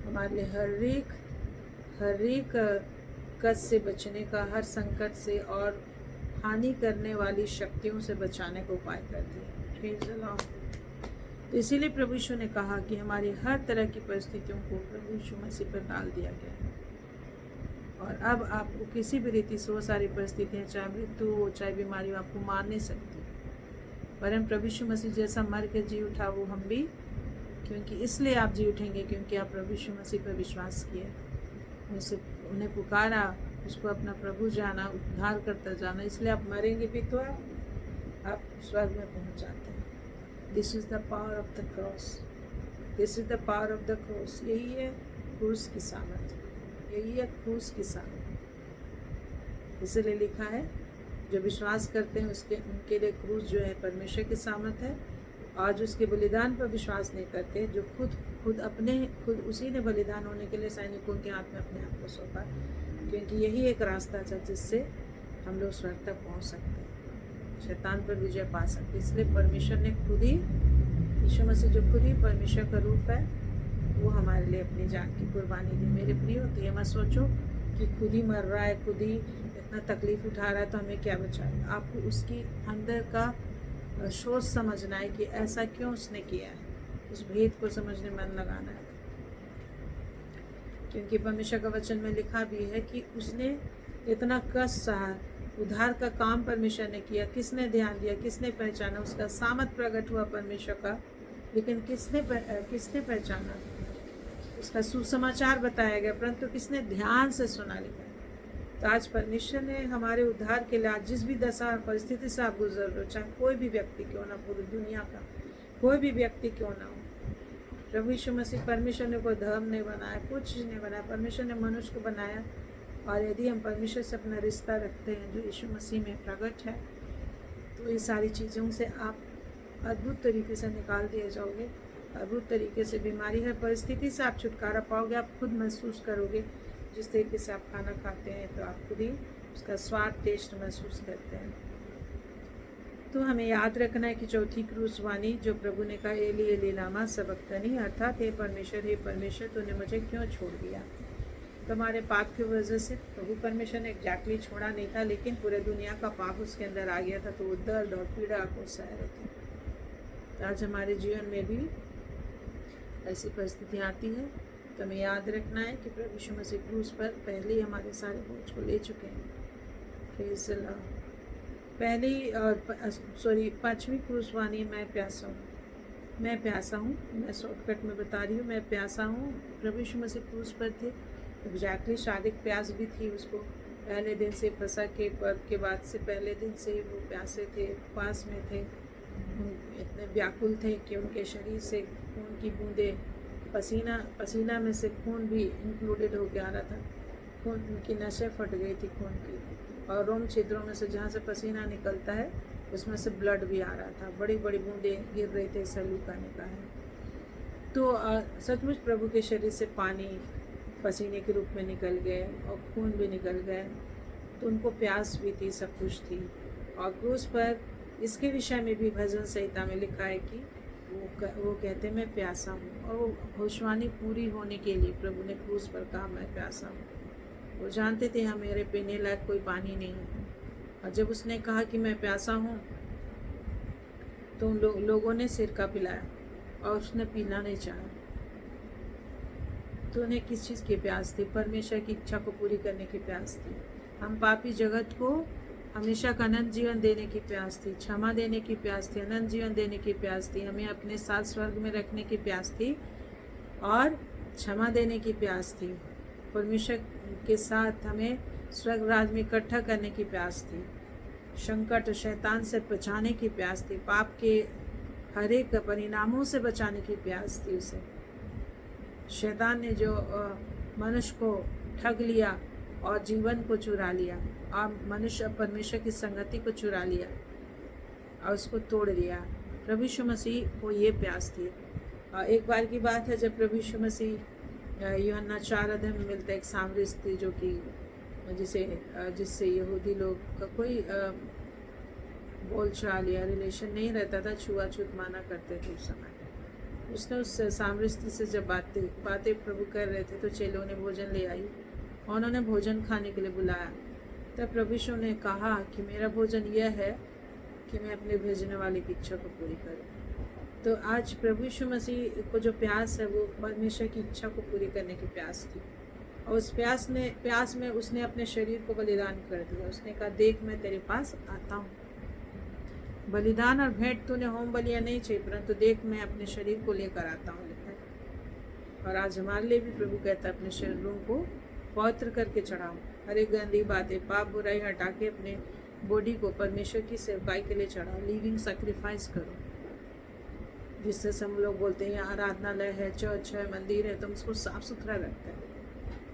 हमारे लिए हर एक कष्ट से बचने का, हर संकट से और हानि करने वाली शक्तियों से बचाने का उपाय कर दिया। Praise the Lord. तो इसीलिए प्रभु यीशु ने कहा कि हमारी हर तरह की परिस्थितियों को प्रभु यीशु मसीह पर डाल दिया गया है, और अब आपको किसी भी रीति से वो सारी परिस्थितियाँ, चाहे मृत्यु हो, चाहे बीमारी हो, आपको मार नहीं सकती। पर हम प्रभु यीशु मसीह जैसा मर के जी उठा, वो हम भी, क्योंकि इसलिए आप जी उठेंगे क्योंकि आप प्रभु यीशु मसीह पर विश्वास किए, उन्हें पुकारा, उसको अपना प्रभु जाना, उद्धार करता जाना, इसलिए आप मरेंगे भी तो आप स्वर्ग में पहुंच जाते हैं। This is the power of the cross, this is the power of the cross. यही है क्रूस की सामर्थ, यही है क्रूस की सामर्थ। इसलिए लिखा है जो विश्वास करते हैं उनके लिए क्रूस जो है परमेश्वर की सामर्थ है, आज उसके बलिदान पर विश्वास नहीं करते, जो खुद उसी ने बलिदान होने के लिए सैनिकों के हाथ में अपने आप को सौंपा, क्योंकि यही एक रास्ता था जिससे हम लोग स्वर्ग तक पहुंच सकते हैं, शैतान पर विजय पा सकते। इसलिए परमेश्वर ने खुद ही यीशु मसीह जो खुद ही परमेश्वर का रूप है, वो हमारे लिए अपनी जान की कुर्बानी दी। मेरे प्रियो, तो ये मत सोचो कि खुद ही मर रहा है, खुद ही इतना तकलीफ उठा रहा है तो हमें क्या बचा है। आपको उसकी अंदर का सोच समझना है कि ऐसा क्यों उसने किया है, उस भेद को समझने मन लगाना है। क्योंकि परमेश्वर का वचन में लिखा भी है कि उसने इतना कष्ट सहा, उद्धार का काम परमेश्वर ने किया, किसने ध्यान दिया, किसने पहचाना, उसका सामर्थ प्रकट हुआ परमेश्वर का, लेकिन किसने पहचाना, उसका सुसमाचार बताया गया, परंतु किसने ध्यान से सुना लिखा। तो आज परमेश्वर ने हमारे उद्धार के लिए, आज जिस भी दशा और परिस्थिति से आप गुजर रहे हो, चाहे कोई भी व्यक्ति क्यों ना, पूरी दुनिया का कोई भी व्यक्ति क्यों ना हो, प्रभु यीशु मसीह, परमेश्वर ने कोई धर्म नहीं बनाया, कुछ नहीं बनाया, परमेश्वर ने मनुष्य को बनाया। और यदि हम परमेश्वर से अपना रिश्ता रखते हैं जो यीशु मसीह में प्रकट है, तो ये सारी चीज़ों से आप अद्भुत तरीके से निकाल दिए जाओगे। अद्भुत तरीके से बीमारी है, परिस्थिति से आप छुटकारा पाओगे। आप खुद महसूस करोगे, जिस तरीके से आप खाना खाते हैं तो आप खुद ही उसका स्वाद, टेस्ट महसूस करते हैं। तो हमें याद रखना है कि चौथी क्रूसवाणी जो प्रभु ने कहा, एली एली लामा सबक्तनी, अर्थात हे परमेश्वर तूने मुझे क्यों छोड़ दिया। तो हमारे पाप की वजह से प्रभु परमेश्वर ने एग्जैक्टली छोड़ा नहीं था, लेकिन पूरे दुनिया का पाप उसके अंदर आ गया था, तो वो दर्द और पीड़ा को सह रहे थे। तो आज हमारे जीवन में भी ऐसी परिस्थितियाँ आती है, तो हमें याद रखना है कि प्रभु यीशु मसीह क्रूस पर पहले ही हमारे सारे बोझ को ले चुके हैं। Praise the Lord. पांचवी क्रूसवाणी, मैं प्यासा हूँ। मैं शॉर्टकट में बता रही हूँ, मैं प्यासा हूँ। प्रभु यीशु मसीह क्रूस पर थे, एग्जैक्टली शारीरिक प्यास भी थी उसको। पहले दिन से, फसह के पर्व के बाद से पहले दिन से वो प्यासे थे, उपवास में थे, इतने व्याकुल थे कि उनके शरीर से खून की बूंदें, पसीना में से खून भी इंक्लूडेड हो के आ रहा था। खून, उनकी नसें फट गई थी खून की, और रोम छिद्रों में से जहाँ से पसीना निकलता है उसमें से ब्लड भी आ रहा था, बड़ी बड़ी बूंदें गिर रही थे। सलूका ने कहा है। तो सचमुच प्रभु के शरीर से पानी पसीने के रूप में निकल गए और खून भी निकल गए। तो उनको प्यास भी थी, सब कुछ थी। और क्रूस पर इसके विषय में भी भजन संहिता में लिखा है कि वो कहते मैं प्यासा हूँ, और वो भविष्यवाणी पूरी होने के लिए प्रभु ने क्रूस पर कहा मैं प्यासा हूँ। वो जानते थे हाँ, मेरे पीने लायक कोई पानी नहीं है। और जब उसने कहा कि मैं प्यासा हूँ, तो उन लोगों ने सिरका पिलाया और उसने पीना नहीं चाहा। तो उन्हें किस चीज़ की प्यास थी? परमेश्वर की इच्छा को पूरी करने की प्यास थी। हम पापी जगत को हमेशा का अनंत जीवन देने की प्यास थी, क्षमा देने की प्यास थी, अनंत जीवन देने की प्यास थी, हमें अपने साथ स्वर्ग में रखने की प्यास थी और क्षमा देने की प्यास थी। परमेश्वर के साथ हमें स्वर्ग राज में इकट्ठा करने की प्यास थी। संकट, शैतान से बचाने की प्यास थी, पाप के हर एक परिणामों से बचाने की प्यास थी उसे। शैतान ने जो मनुष्य को ठग लिया और जीवन को चुरा लिया, और मनुष्य परमेश्वर की संगति को चुरा लिया और उसको तोड़ दिया। प्रभु यीशु मसीह को ये प्यास थी। एक बार की बात है जब प्रभु यीशु मसीह यूहन्ना 4 अध्याय में मिलता है, एक सामरी स्त्री जो कि जिससे यहूदी लोग का कोई बोलचाल या रिलेशन नहीं रहता था, छुआछूत माना करते थे उस समय। उसने उस सामरी स्त्री से जब बातें प्रभु कर रहे थे, तो चेलों ने भोजन ले आई और उन्होंने भोजन खाने के लिए बुलाया। तब प्रभु यीशु ने कहा कि मेरा भोजन यह है कि मैं अपने भेजने वाले की इच्छा को पूरी करूं। तो आज प्रभु यीशु मसीह को जो प्यास है वो परमेश्वर की इच्छा को पूरी करने की प्यास थी, और उस प्यास में उसने अपने शरीर को बलिदान कर दिया। उसने कहा देख मैं तेरे पास आता हूँ, बलिदान और भेंट तूने होम बलियाँ नहीं चाहिए, परंतु देख मैं अपने शरीर को लेकर आता हूँ, लिखा है। और आज हमारे लिए भी प्रभु कहता है अपने शरीरों को पवित्र करके चढ़ाओ, हर एक गंदी बातें, पाप बुराई हटा के अपने बॉडी को परमेश्वर की सेवकाई के लिए चढ़ाओ, लिविंग सैक्रिफाइस करो। जिससे हम लोग बोलते हैं यहाँ आराधनालय है, चर्च है, मंदिर है, तो हम उसको साफ सुथरा रखते हैं।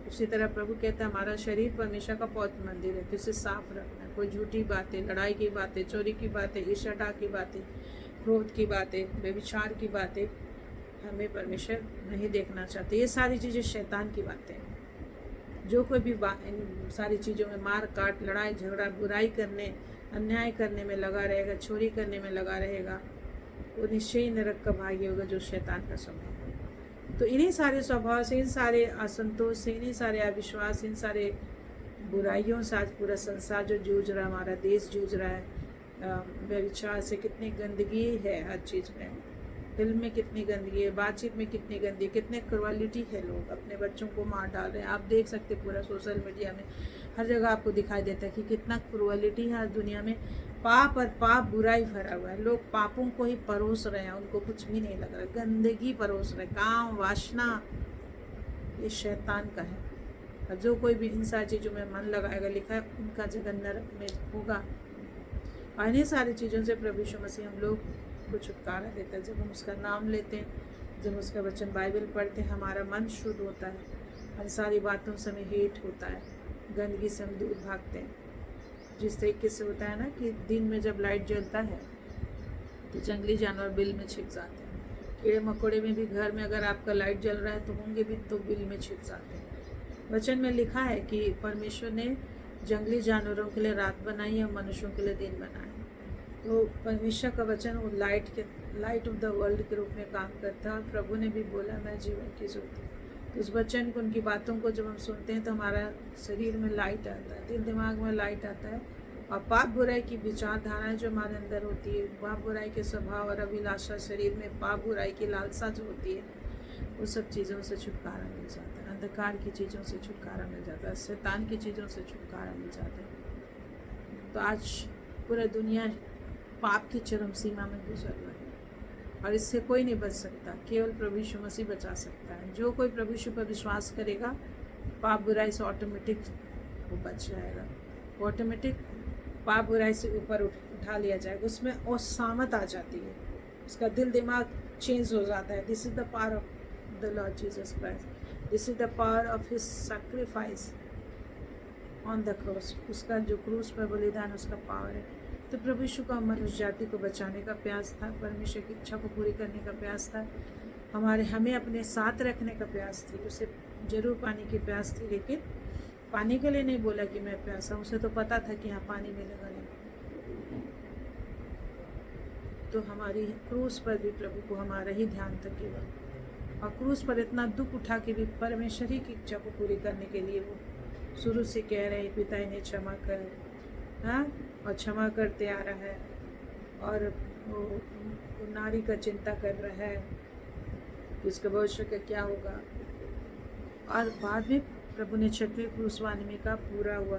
उसी तरह प्रभु कहता है हमारा शरीर परमेश्वर का पवित्र मंदिर है, तो इसे साफ रखना है। कोई झूठी बातें, लड़ाई की बातें, चोरी की बातें, ईर्ष्या की बातें, क्रोध की बातें, व्यभिचार की बातें हमें परमेश्वर नहीं देखना चाहते। ये सारी चीज़ें शैतान की बातें हैं। जो कोई भी इन सारी चीज़ों में मार काट, लड़ाई झगड़ा, बुराई करने, अन्याय करने में लगा रहेगा, चोरी करने में लगा रहेगा, वो निश्चय ही नरक का भागी होगा, जो शैतान का स्वभाव है। तो इन्हीं सारे स्वभाव से, इन सारे असंतोष से, इन्हीं सारे अविश्वास, इन सारे बुराइयों से आज पूरा संसार जो जूझ रहा है, हमारा देश जूझ रहा है। व्यभिचार से कितनी गंदगी है, हर चीज़ में, फिल्म में कितनी गंदगी है, बातचीत में कितनी गंदगी, कितने क्रुअलिटी है, लोग अपने बच्चों को मार डाल रहे हैं। आप देख सकते पूरा सोशल मीडिया में हर जगह आपको दिखाई देता है कि कितना क्रुअलिटी है आज दुनिया में। पाप और पाप बुराई भरा हुआ है, लोग पापों को ही परोस रहे हैं, उनको कुछ भी नहीं लग रहा, गंदगी परोस रहे, काम वासना ये शैतान का है। और जो कोई भी इन सारी चीज़ों में मन लगाएगा, लिखा है उनका जगह नरक में होगा। और इन्हीं सारी चीज़ों से प्रभु यीशु मसीह हम लोग को छुटकारा देता है। जब हम उसका नाम लेते हैं, जब उसका वचन बाइबल पढ़ते हैं, हमारा मन शुद्ध होता है, और सारी बातों से हमें हेट होता है, गंदगी से हम दूर भागते हैं। जिस तरीके से होता है ना कि दिन में जब लाइट जलता है तो जंगली जानवर बिल में छिप जाते हैं, कीड़े मकोड़े में भी घर में अगर आपका लाइट जल रहा है तो होंगे भी, तो बिल में छिप जाते हैं। वचन में लिखा है कि परमेश्वर ने जंगली जानवरों के लिए रात बनाई और मनुष्यों के लिए दिन बनाया। तो परमेश्वर का वचन वो लाइट ऑफ द वर्ल्ड के रूप में काम करता है। और प्रभु ने भी बोला मैं जीवन की ज्योति। तो उस वचन को, उनकी बातों को जब हम सुनते हैं तो हमारा शरीर में लाइट आता है, दिल दिमाग में लाइट आता है। और पाप बुराई की विचारधाराएं जो हमारे अंदर होती है, पाप बुराई के स्वभाव और अभिलाषा, शरीर में पाप बुराई की लालसा जो होती है, उस सब चीज़ों से छुटकारा मिल जाता है। अंधकार की चीज़ों से छुटकारा मिल जाता है, शैतान की चीज़ों से छुटकारा मिल जाता है। तो आज पूरा दुनिया पाप की चरम सीमा में गुजर रहा है, और इससे कोई नहीं बच सकता, केवल प्रभु यीशु मसीह बचा सकता है। जो कोई प्रभु यीशु पर विश्वास करेगा, पाप बुराई से ऑटोमेटिक वो बच जाएगा, ऑटोमेटिक पाप बुराई से ऊपर उठा लिया जाएगा, उसमें ओसामत आ जाती है, उसका दिल दिमाग चेंज हो जाता है। This is the power of the Lord Jesus Christ, this is the power of his sacrifice on the cross. उसका जो क्रूस पर बलिदान, उसका पावर है। तो प्रभु यीशु का मनुष्य जाति को बचाने का प्रयास था, परमेश्वर की इच्छा को पूरी करने का प्रयास था, हमें अपने साथ रखने का प्रयास थी, उसे जरूर पाने की प्यास थी, लेकिन पानी के लिए नहीं बोला कि मैं प्यासा हूँ, उसे तो पता था कि यहाँ पानी मिलेगा नहीं। तो हमारी क्रूस पर भी प्रभु को हमारा ही ध्यान था केवल, और क्रूस पर इतना दुख उठा के भी परमेश्वर ही की इच्छा को पूरी करने के लिए वो शुरू से कह रहे हैं पिता इन्हें क्षमा कर, हाँ, और क्षमा करते आ रहा है, और वो नारी का चिंता कर रहा है कि उसके भविष्य का क्या होगा। और बाद में प्रभु ने 6वें क्रूसवाणी में कहा पूरा हुआ,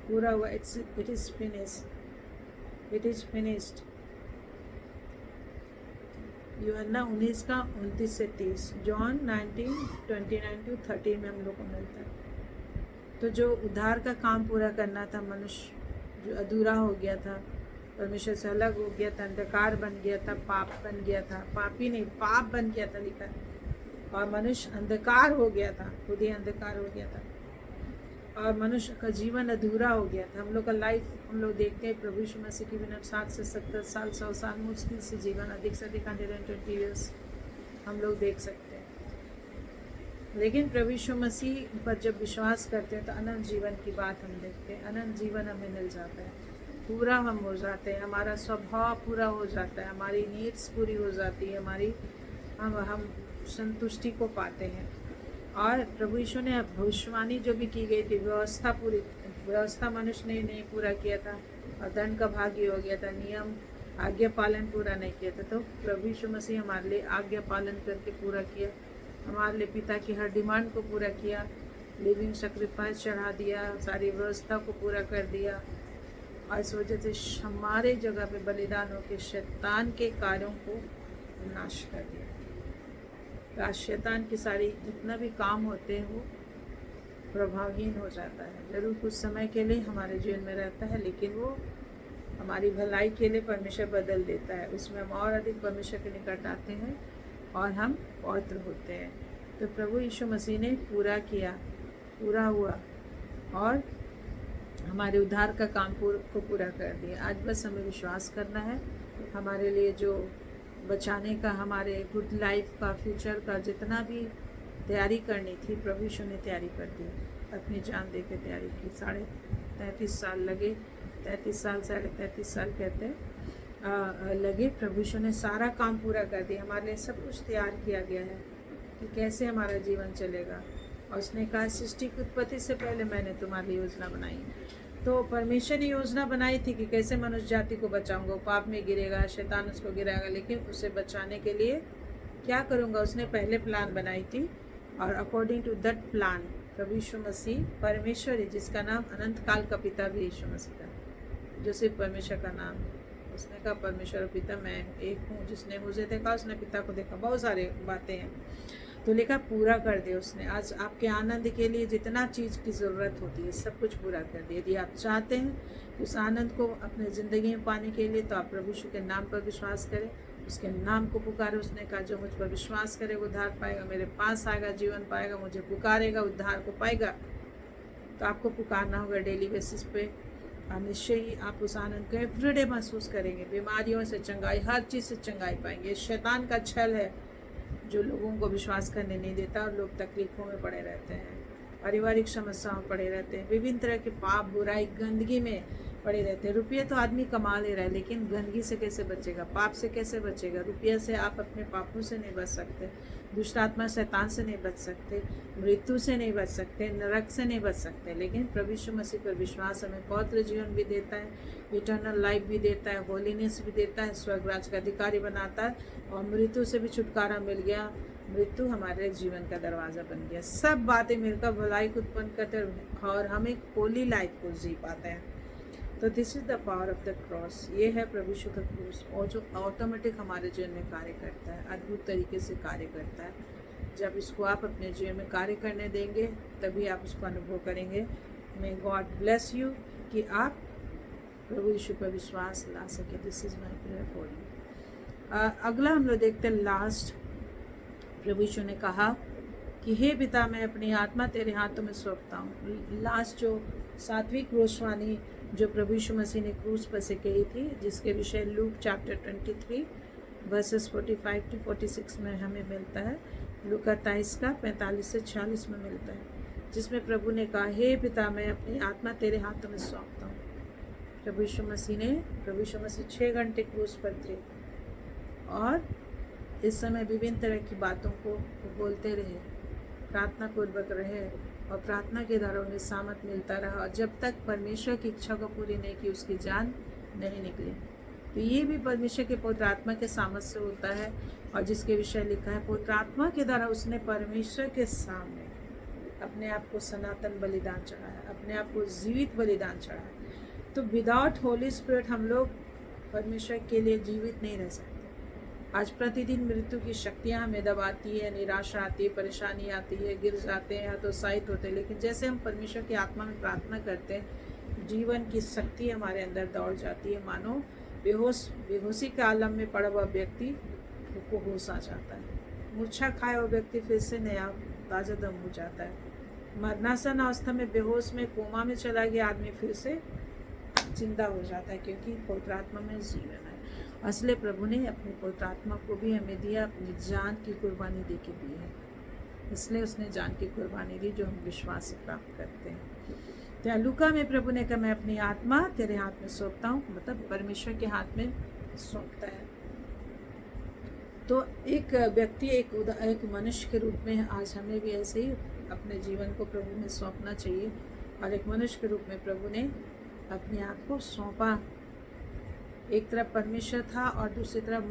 पूरा हुआ, it is finished, it is finished. यूहन्ना 19 का 29 से 30, जॉन 19:29-30 में हम लोग को मिलता है। तो जो उद्धार का काम पूरा करना था, मनुष्य जो अधूरा हो गया था, परमेश्वर से अलग हो गया था, अंधकार बन गया था, पाप बन गया था, पापी नहीं पाप बन गया था लिखा है, और मनुष्य अंधकार हो गया था, खुद ही अंधकार हो गया था, और मनुष्य का जीवन अधूरा हो गया था। हम लोग का लाइफ, हम लोग देखते हैं प्रभु यीशु मसीह के बिना 60 से 70 साल 100 साल मुश्किल से जीवन, अधिक से अधिक 120 ईयर्स हम लोग देख सकते हैं। लेकिन प्रभु यीशु मसीह पर जब विश्वास करते हैं तो अनंत जीवन की बात हम देखते हैं, अनंत जीवन हमें मिल जाता है, पूरा हम हो जाते हैं, हमारा स्वभाव पूरा हो जाता है, हमारी नीड्स पूरी हो जाती है, हमारी हम संतुष्टि को पाते हैं। और प्रभु यीशु ने भविष्यवाणी जो भी की गई थी, व्यवस्था मनुष्य ने नहीं पूरा किया था और दंड का भागी हो गया था, नियम आज्ञा पालन पूरा नहीं किया था, तो प्रभु यीशु मसीह हमारे लिए आज्ञा पालन करके पूरा किया, हमारे लिए पिता की हर डिमांड को पूरा किया, लिविंग सेक्रीफाइस चढ़ा दिया, सारी व्यवस्था को पूरा कर दिया, और इस वजह से हमारे जगह पे बलिदान होकर शैतान के कार्यों को नाश कर दिया। तो शैतान की सारी जितना भी काम होते हैं वो प्रभावहीन हो जाता है। जरूर कुछ समय के लिए हमारे जीवन में रहता है, लेकिन वो हमारी भलाई के लिए परमेश्वर बदल देता है, उसमें हम और अधिक परमेश्वर के निकट आते हैं और हम पवित्र होते हैं। तो प्रभु यीशु मसीह ने पूरा किया, पूरा हुआ, और हमारे उद्धार का काम को पूरा कर दिया। आज बस हमें विश्वास करना है, हमारे लिए जो बचाने का, हमारे गुड लाइफ का, फ्यूचर का जितना भी तैयारी करनी थी, प्रभु यीशु ने तैयारी कर दी, अपनी जान दे के तैयारी की। 33.5 साल लगे, 33 साल 33.5 साल कहते हैं, लगे। प्रभु यीशु ने सारा काम पूरा कर दिया, हमारे लिए सब कुछ तैयार किया गया है कि कैसे हमारा जीवन चलेगा। और उसने कहा सृष्टि की उत्पत्ति से पहले मैंने तुम्हारी योजना बनाई। तो परमेश्वर ने योजना बनाई थी कि कैसे मनुष्य जाति को बचाऊंगा, पाप में गिरेगा, शैतान उसको गिराएगा, लेकिन उसे बचाने के लिए क्या करूंगा, उसने पहले प्लान बनाई थी। और अकॉर्डिंग टू दैट प्लान प्रभु यीशु मसीह परमेश्वर है, जिसका नाम अनंत काल का पिता भी यीशु मसीह का, जो सिर्फ परमेश्वर का नाम है। उसने कहा परमेश्वर पिता मैं एक हूँ, जिसने मुझे देखा उसने पिता को देखा। बहुत सारे बातें हैं, तो लिखा पूरा कर दिया उसने। आज आपके आनंद के लिए जितना चीज़ की ज़रूरत होती है सब कुछ पूरा कर दिया। यदि आप चाहते हैं कि उस आनंद को अपने ज़िंदगी में पाने के लिए, तो आप प्रभु यीशु के नाम पर विश्वास करें, उसके नाम को पुकारे। उसने कहा जो मुझ पर विश्वास करे वो उद्धार पाएगा, मेरे पास आएगा जीवन पाएगा, मुझे पुकारेगा उद्धार को पाएगा। तो आपको पुकारना होगा डेली बेसिस पे, और निश्चय ही आप उस आनंद को एवरीडे महसूस करेंगे। बीमारियों से चंगाई, हर चीज़ से चंगाई पाएंगे। शैतान का छल है जो लोगों को विश्वास करने नहीं देता, और लोग तकलीफ़ों में पड़े रहते हैं, पारिवारिक समस्याओं में पड़े रहते हैं, विभिन्न तरह के पाप बुराई गंदगी में पड़े रहते हैं। रुपये तो आदमी कमा ले रहा है, लेकिन गंदगी से कैसे बचेगा, पाप से कैसे बचेगा। रुपये से आप अपने पापों से नहीं बच सकते, दुष्ट आत्मा शैतान से नहीं बच सकते, मृत्यु से नहीं बच सकते, नरक से नहीं बच सकते। लेकिन प्रभु यीशु मसीह पर विश्वास हमें पवित्र जीवन भी देता है, इटर्नल लाइफ भी देता है, होलीनेस भी देता है, स्वर्ग राज्य का अधिकारी बनाता है, और मृत्यु से भी छुटकारा मिल गया। मृत्यु हमारे जीवन का दरवाज़ा बन गया। सब बातें मिलकर भलाई को उत्पन्न करते हैं और हम एक होली लाइफ को जी पाते हैं। तो this is the power of the cross. ये है प्रभु यीशु का क्रूस, और जो ऑटोमेटिक हमारे जीवन में कार्य करता है, अद्भुत तरीके से कार्य करता है। जब इसको आप अपने जीवन में कार्य करने देंगे तभी आप उसको अनुभव करेंगे। मे गॉड ब्लेस यू कि आप प्रभु यीशु पर विश्वास ला सके। This is my prayer for you. अगला हम लोग देखते हैं लास्ट। प्रभु यीशु ने कहा कि हे पिता मैं अपनी आत्मा तेरे हाथों में सौंपता हूँ। लास्ट जो सातवीं क्रूसवाणी जो प्रभु यीशु मसीह ने क्रूस पर से कही थी, जिसके विषय लूक चैप्टर 23 वर्सेस 45 to 46 में हमें मिलता है। लूका 23 का 45 से 46 में मिलता है, जिसमें प्रभु ने कहा हे पिता मैं अपनी आत्मा तेरे हाथों में सौंपता हूँ। प्रभु यीशु मसीह 6 घंटे क्रूस पर थे, और इस समय विभिन्न तरह की बातों को बोलते रहे, प्रार्थना पूर्वक रहे, और प्रार्थना के द्वारा उन्हें सामर्थ मिलता रहा, और जब तक परमेश्वर की इच्छा को पूरी नहीं की उसकी जान नहीं निकली। तो ये भी परमेश्वर के पवित्र आत्मा के सामर्थ से होता है, और जिसके विषय लिखा है पवित्र आत्मा के द्वारा उसने परमेश्वर के सामने अपने आप को सनातन बलिदान चढ़ाया, अपने आप को जीवित बलिदान चढ़ाया। तो विदाउट होली स्पिरिट हम लोग परमेश्वर के लिए जीवित नहीं रह सकते। आज प्रतिदिन मृत्यु की शक्तियाँ हमें दबाती है, निराशा आती है, परेशानी आती है, गिर जाते हैं, हतोत्साहित होते हैं। लेकिन जैसे हम परमेश्वर की आत्मा में प्रार्थना करते हैं, जीवन की शक्ति हमारे अंदर दौड़ जाती है। मानो बेहोशी के आलम में पड़ा हुआ व्यक्ति को होश आ जाता है, मूर्छा खाए हुआ व्यक्ति फिर से नया ताज़ा दम हो जाता है। मरणासन अवस्था में बेहोश में कोमा में चला गया आदमी फिर से जिंदा हो जाता है, क्योंकि पवित्र आत्मा में जीवन है। असले प्रभु ने अपनी पवित्र आत्मा को भी हमें दिया, अपनी जान की कुर्बानी दे के दी है। इसलिए उसने जान की कुर्बानी दी जो हम विश्वास से प्राप्त करते हैं। तो लूका में प्रभु ने कहा मैं अपनी आत्मा तेरे हाथ में सौंपता हूँ, मतलब परमेश्वर के हाथ में सौंपता है। तो एक व्यक्ति एक मनुष्य के रूप में आज हमें भी ऐसे ही अपने जीवन को प्रभु में सौंपना चाहिए। और एक मनुष्य के रूप में प्रभु ने अपने आप को सौंपा। एक तरफ परमेश्वर था और दूसरी तरफ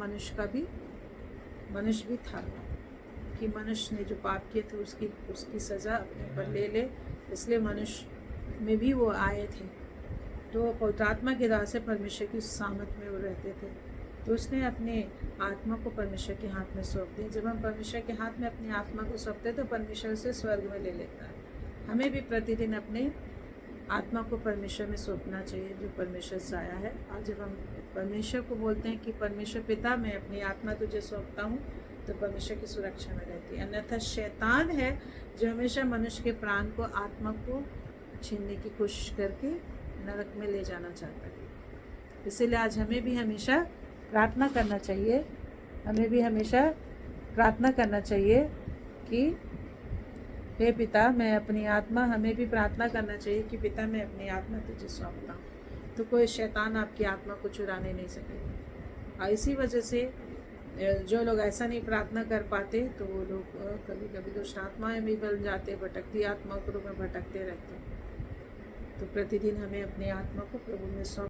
मनुष्य भी था, कि मनुष्य ने जो पाप किए थे उसकी सज़ा अपने ऊपर ले ले, इसलिए मनुष्य में भी वो आए थे। तो पवित्र आत्मा के द्वारा से परमेश्वर की सामर्थ में वो रहते थे। तो उसने अपने आत्मा को परमेश्वर के हाथ में सौंप दिया। जब हम परमेश्वर के हाथ में अपनी आत्मा को सौंपते तो परमेश्वर उसे स्वर्ग में ले लेता है। हमें भी प्रतिदिन अपने आत्मा को परमेश्वर में सौंपना चाहिए जो परमेश्वर से आया है। और जब हम परमेश्वर को बोलते हैं कि परमेश्वर पिता मैं अपनी आत्मा तुझे सौंपता हूँ, तो परमेश्वर की सुरक्षा में रहती है। अन्यथा शैतान है जो हमेशा मनुष्य के प्राण को, आत्मा को छीनने की कोशिश करके नरक में ले जाना चाहता है। इसीलिए आज हमें भी हमेशा प्रार्थना करना चाहिए कि हे पिता मैं अपनी आत्मा, हमें भी प्रार्थना करना चाहिए कि पिता मैं अपनी आत्मा तुझे सौंपता हूँ। तो कोई शैतान आपकी आत्मा को चुराने नहीं सकेगा। और इसी वजह से जो लोग ऐसा नहीं प्रार्थना कर पाते तो वो लोग कभी कभी दुष्ट आत्माएं भी बन जाते, भटकती आत्मा के रूप में भटकते रहते। तो प्रतिदिन हमें अपनी आत्मा को प्रभु में सौंप